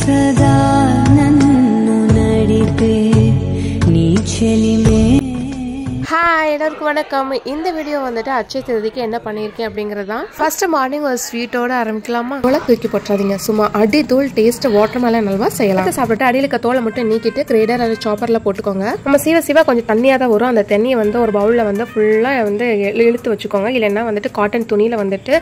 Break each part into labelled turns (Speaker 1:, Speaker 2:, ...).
Speaker 1: सदा नन्नु नडिपे नी चलिमे।
Speaker 2: हाय எல்லாருக்கும் வணக்கம். இந்த வீடியோ வந்துட்டு அட்சய திருதிக்கு என்ன பண்ணியிருக்கேன் அப்படிங்கறதா. ஃபர்ஸ்ட் மார்னிங் ஒரு ஸ்வீட்டோட ஆரம்பிக்கலாமா? தோலை தூக்கி போட்டுறாதீங்க, சும்மா அடி தூள் டேஸ்ட் வாட்டர்மெலன் அல்வா செய்யலாம். சாப்பிட்டு அடியில இருக்க தோலை மட்டும் நீக்கிட்டு கிரேடர் அல்லது சாப்பர்ல போட்டுக்கோங்க. நம்ம சீவ கொஞ்சம் தண்ணியா தான் வரும். அந்த தண்ணியை வந்து ஒரு பவுல்ல வந்து ஃபுல்லா வந்து இழுத்து வச்சுக்கோங்க. இல்லைன்னா வந்துட்டு காட்டன் துணியில வந்துட்டு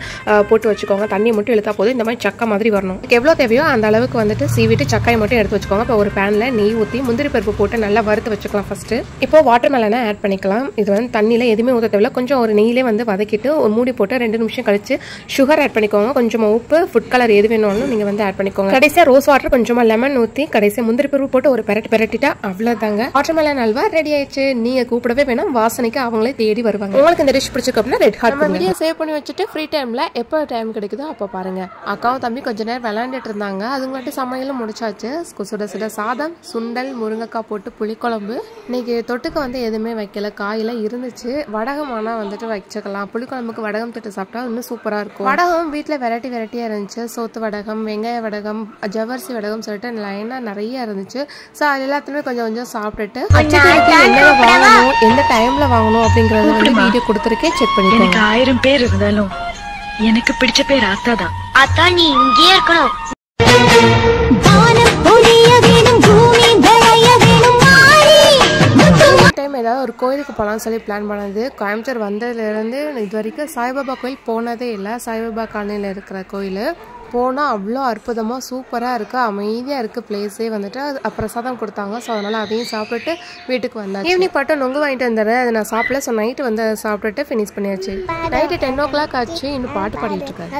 Speaker 2: போட்டு வச்சுக்கோங்க. தண்ணி மட்டும் இழுத்தா போதும். இந்த மாதிரி சக்கை மாதிரி வரணும். எவ்வளவு தேவையோ அந்த அளவுக்கு வந்துட்டு சீவிட்டு சக்கையை மட்டும் எடுத்து வச்சுக்கோங்க. இப்போ ஒரு பேன்ல நெய் ஊற்றி முந்திரி பருப்பு போட்டு நல்லா வறுத்து வச்சுக்கலாம். ஃபர்ஸ்ட் இப்போ வாட்டர்மெலனை ஆட் பண்ணிக்கலாம். இது வந்து தண்ணியில எதுவுமே ஊற்ற தேவையில்ல. கொஞ்சம் ஒரு நெய்யிலே வந்து வதக்கிட்டு ஒரு மூடி போட்டு 2 நிமிஷம் கழிச்சு சுகர் ஆட் பண்ணிக்கோங்க. கொஞ்சமா உப்பு, ஃபுட் கலர் எது வேணும்னு நீங்க வந்து ஆட் பண்ணிக்கோங்க. கடைசியா ரோஸ் வாட்டர் கொஞ்சமா லெமன் ஊற்றி கடைசியா முந்திரி பருப்பு போட்டு ஒரு பெரட்டிட்டா அவ்வளவுதாங்க. வாட்டர்மெலன் அல்வா ரெடி ஆயிடுச்சு. நீங்க கூப்பிடவே வேணாம், வாசனைக்கு அவங்களே தேடி வருவாங்க. உங்களுக்கு இந்த டிஷ் பிடிச்சிருக்கு அப்படின்னா ரெட் ஹார்ட் வீடியோ சேவ் பண்ணி வச்சுட்டு ஃப்ரீ டைம்ல எப்போ டைம் கிடைக்குதோ அப்போ பாருங்க. அக்காவும் தம்பி கொஞ்ச நேரம் விளையாண்டுட்டு இருந்தாங்க. அதுங்காட்டி சமையலும் முடிச்சாச்சு. சுட சுட சாதம், சுண்டல், முருங்கைக்காய் போட்டு புளிக்குழம்பு. இன்னைக்கு தொட்டுக்க வந்து எதுவுமே வைக்கல, காயில இருந்துச்சு. வடகம் ஆனா வந்துட்டு வச்சுக்கலாம். புளிக்குழம்புக்கு வடகம் தொட்டு சாப்பிட்டா இன்னும் சூப்பரா இருக்கும். வடகம் வீட்டுல வெரைட்டியா இருந்துச்சு. சோத்து வடகம், வெங்காய வடகம், ஜவ்வரிசி வடகம் சொல்லிட்டு லைனா நிறைய இருந்துச்சு. ஸோ அது எல்லாத்துலயுமே கொஞ்சம் சாப்பிட்டுட்டு என்ன வாங்கணும், எந்த டைம்ல வாங்கணும் அப்படிங்கறது வந்து வீடியோ கொடுத்துருக்கேன், செக் பண்ணிக்கோங்க.
Speaker 3: 1000 பேர் இருந்தாலும் எனக்கு பிடிச்ச பேர் ஆத்தா தான்.
Speaker 4: ஆத்தா நீ இங்கே இருக்கணும்.
Speaker 2: ஏதாவது ஒரு கோயிலுக்கு போகலாம்னு சொல்லி பிளான் பண்ணது. கோயம்புத்தூர் வந்ததுலேருந்து இது வரைக்கும் சாய்பாபா கோயில் போனதே இல்லை. சாய்பாபா காலனியில் இருக்கிற கோயில் போனால் அவ்வளோ அற்புதமாக சூப்பராக இருக்குது, அமைதியாக இருக்குது பிளேஸே. வந்துட்டு பிரசாதம் கொடுத்தாங்க. ஸோ அதனால் அதையும் சாப்பிட்டுட்டு வீட்டுக்கு வந்தேன். ஈவினிங் பாட்டு நொங்கு வாங்கிட்டு வந்துடுறேன். அதை நான் சாப்பிடல. ஸோ நைட்டு வந்து சாப்பிட்டுட்டு ஃபினிஷ் பண்ணியாச்சு. நைட்டு 10 o'clock ஆச்சு. இன்னும் பாட்டு பாடிட்டு இருக்கேன்.